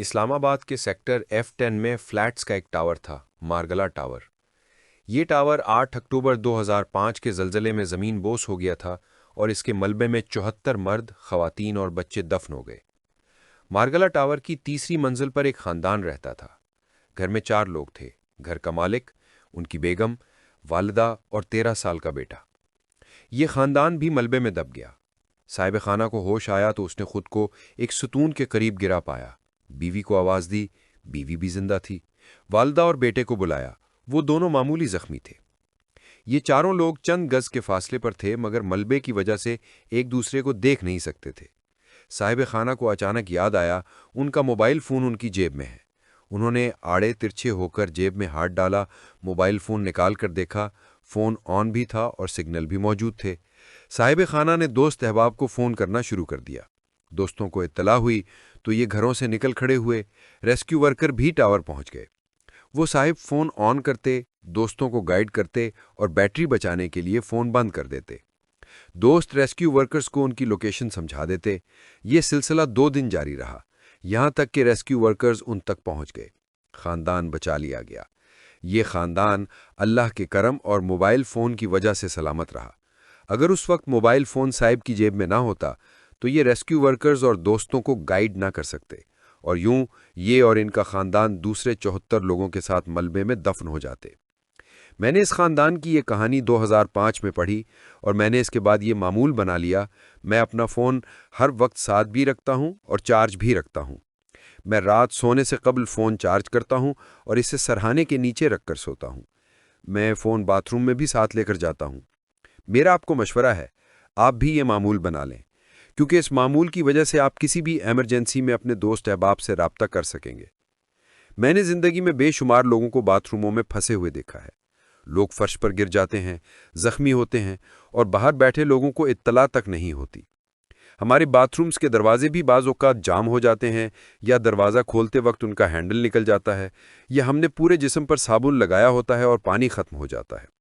اسلام آباد کے sector F10 میں فلیٹس کا ایک ٹاور تھا، مارگلا ٹاور۔ یہ ٹاور 8 اکتوبر 2005 کے زلزلے میں زمین بوس ہو گیا تھا اور اس کے ملبے میں 74 مرد، خواتین اور بچے دفن ہو گئے۔ مارگلا ٹاور کی تیسری منزل پر ایک خاندان رہتا تھا۔ گھر میں 4 لوگ تھے، گھر کا مالک، ان کی بیگم، والدہ اور 13 سال کا بیٹا۔ یہ خاندان بھی ملبے میں دب گیا۔ صاحب خانہ کو ہوش آیا تو اس نے خود کو ایک ستون کے قریب گرا پایا۔ بیوی کو آواز دی، بیوی بھی زندہ تھی۔ والدہ اور بیٹے کو بلایا، وہ دونوں معمولی زخمی تھے۔ یہ چاروں لوگ چند گز کے فاصلے پر تھے مگر ملبے کی وجہ سے ایک دوسرے کو دیکھ نہیں سکتے تھے۔ صاحب خانہ کو اچانک یاد آیا ان کا موبائل فون ان کی جیب میں ہے۔ انہوں نے آڑے ترچھے ہو کر جیب میں ہاتھ ڈالا، موبائل فون نکال کر دیکھا، فون آن بھی تھا اور سگنل بھی موجود تھے۔ صاحب خانہ نے دوست احباب کو فون کرنا شروع کر دیا۔ دوستوں کو اطلاع ہوئی تو یہ گھروں سے نکل کھڑے ہوئے۔ ریسکیو ورکر بھی ٹاور پہنچ گئے۔ وہ صاحب فون آن کرتے، دوستوں کو گائیڈ کرتے اور بیٹری بچانے کے لیے فون بند کر دیتے۔ دوست ریسکیو ورکرز کو ان کی لوکیشن سمجھا دیتے۔ یہ سلسلہ 2 دن جاری رہا، یہاں تک کہ ریسکیو ورکرز ان تک پہنچ گئے۔ خاندان بچا لیا گیا۔ یہ خاندان اللہ کے کرم اور موبائل فون کی وجہ سے سلامت رہا۔ اگر اس وقت موبائل فون صاحب کی جیب میں نہ ہوتا تو یہ ریسکیو ورکرز اور دوستوں کو گائیڈ نہ کر سکتے اور یوں یہ اور ان کا خاندان دوسرے 74 لوگوں کے ساتھ ملبے میں دفن ہو جاتے۔ میں نے اس خاندان کی یہ کہانی 2005 میں پڑھی اور میں نے اس کے بعد یہ معمول بنا لیا، میں اپنا فون ہر وقت ساتھ بھی رکھتا ہوں اور چارج بھی رکھتا ہوں۔ میں رات سونے سے قبل فون چارج کرتا ہوں اور اسے سرہانے کے نیچے رکھ کر سوتا ہوں۔ میں فون باتھ روم میں بھی ساتھ لے کر جاتا ہوں۔ میرا آپ کو مشورہ ہے، آپ بھی یہ معمول بنا لیں، کیونکہ اس معمول کی وجہ سے آپ کسی بھی ایمرجنسی میں اپنے دوست احباب سے رابطہ کر سکیں گے۔ میں نے زندگی میں بے شمار لوگوں کو باتھ روموں میں پھنسے ہوئے دیکھا ہے۔ لوگ فرش پر گر جاتے ہیں، زخمی ہوتے ہیں اور باہر بیٹھے لوگوں کو اطلاع تک نہیں ہوتی۔ ہمارے باتھ رومز کے دروازے بھی بعض اوقات جام ہو جاتے ہیں یا دروازہ کھولتے وقت ان کا ہینڈل نکل جاتا ہے یا ہم نے پورے جسم پر صابن لگایا ہوتا ہے اور پانی ختم ہو جاتا ہے۔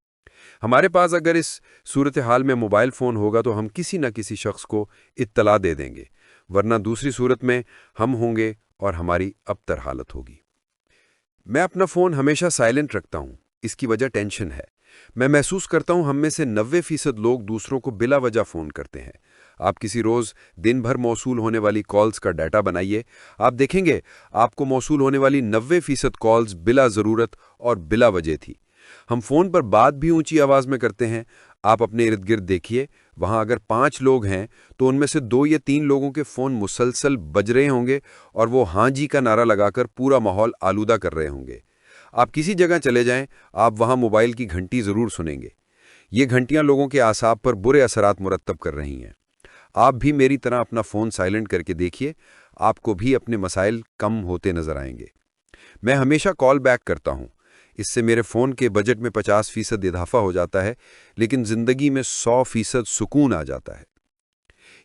ہمارے پاس اگر اس صورتحال میں موبائل فون ہوگا تو ہم کسی نہ کسی شخص کو اطلاع دے دیں گے، ورنہ دوسری صورت میں ہم ہوں گے اور ہماری ابتر حالت ہوگی۔ میں اپنا فون ہمیشہ سائلنٹ رکھتا ہوں، اس کی وجہ ٹینشن ہے۔ میں محسوس کرتا ہوں ہم میں سے 90% لوگ دوسروں کو بلا وجہ فون کرتے ہیں۔ آپ کسی روز دن بھر موصول ہونے والی کالز کا ڈیٹا بنائیے، آپ دیکھیں گے آپ کو موصول ہونے والی 90% کالز بلا ضرورت اور بلا وجہ تھی۔ ہم فون پر بات بھی اونچی آواز میں کرتے ہیں۔ آپ اپنے ارد گرد دیکھیے، وہاں اگر 5 لوگ ہیں تو ان میں سے 2 یا 3 لوگوں کے فون مسلسل بج رہے ہوں گے اور وہ ہاں جی کا نعرہ لگا کر پورا ماحول آلودہ کر رہے ہوں گے۔ آپ کسی جگہ چلے جائیں، آپ وہاں موبائل کی گھنٹی ضرور سنیں گے۔ یہ گھنٹیاں لوگوں کے اعصاب پر برے اثرات مرتب کر رہی ہیں۔ آپ بھی میری طرح اپنا فون سائلنٹ کر کے دیکھیے، آپ کو بھی اپنے مسائل کم ہوتے نظر آئیں گے۔ میں ہمیشہ کال بیک کرتا ہوں، اس سے میرے فون کے بجٹ میں 50% اضافہ ہو جاتا ہے، لیکن زندگی میں 100% سکون آ جاتا ہے۔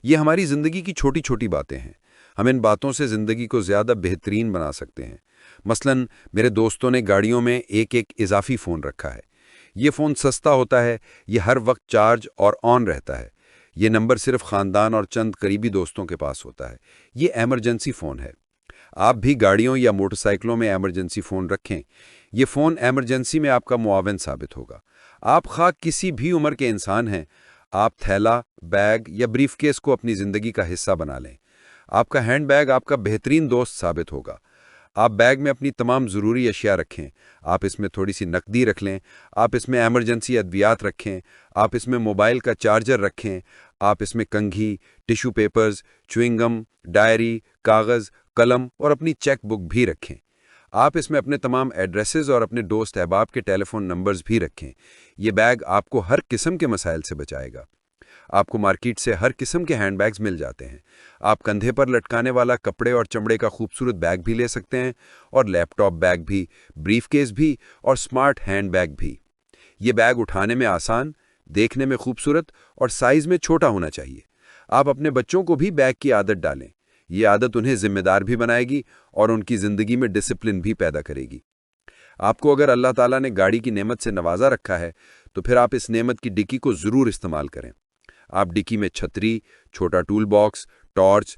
یہ ہماری زندگی کی چھوٹی چھوٹی باتیں ہیں، ہم ان باتوں سے زندگی کو زیادہ بہترین بنا سکتے ہیں۔ مثلاً میرے دوستوں نے گاڑیوں میں ایک اضافی فون رکھا ہے۔ یہ فون سستا ہوتا ہے، یہ ہر وقت چارج اور آن رہتا ہے۔ یہ نمبر صرف خاندان اور چند قریبی دوستوں کے پاس ہوتا ہے۔ یہ ایمرجنسی فون ہے۔ آپ بھی گاڑیوں یا موٹر سائیکلوں میں ایمرجنسی فون رکھیں۔ یہ فون ایمرجنسی میں آپ کا معاون ثابت ہوگا۔ آپ خواہ کسی بھی عمر کے انسان ہیں، آپ تھیلا، بیگ یا بریف کیس کو اپنی زندگی کا حصہ بنا لیں۔ آپ کا ہینڈ بیگ آپ کا بہترین دوست ثابت ہوگا۔ آپ بیگ میں اپنی تمام ضروری اشیاء رکھیں۔ آپ اس میں تھوڑی سی نقدی رکھ لیں، آپ اس میں ایمرجنسی ادویات رکھیں، آپ اس میں موبائل کا چارجر رکھیں، آپ اس میں کنگھی، ٹیشو پیپرز، چوئنگ گم، ڈائری، کاغذ، قلم اور اپنی چیک بک بھی رکھیں۔ آپ اس میں اپنے تمام ایڈریسز اور اپنے دوست احباب کے ٹیلی فون نمبرز بھی رکھیں۔ یہ بیگ آپ کو ہر قسم کے مسائل سے بچائے گا۔ آپ کو مارکیٹ سے ہر قسم کے ہینڈ بیگز مل جاتے ہیں۔ آپ کندھے پر لٹکانے والا کپڑے اور چمڑے کا خوبصورت بیگ بھی لے سکتے ہیں اور لیپ ٹاپ بیگ بھی، بریف کیس بھی اور سمارٹ ہینڈ بیگ بھی۔ یہ بیگ اٹھانے میں آسان، دیکھنے میں خوبصورت اور سائز میں چھوٹا ہونا چاہیے۔ آپ اپنے بچوں کو بھی بیگ کی عادت ڈالیں۔ یہ عادت انہیں ذمہ دار بھی بنائے گی اور ان کی زندگی میں ڈسپلن بھی پیدا کرے گی۔ آپ کو اگر اللہ تعالیٰ نے گاڑی کی نعمت سے نوازا رکھا ہے تو پھر آپ اس نعمت کی ڈکی کو ضرور استعمال کریں۔ آپ ڈکی میں چھتری، چھوٹا ٹول باکس، ٹارچ،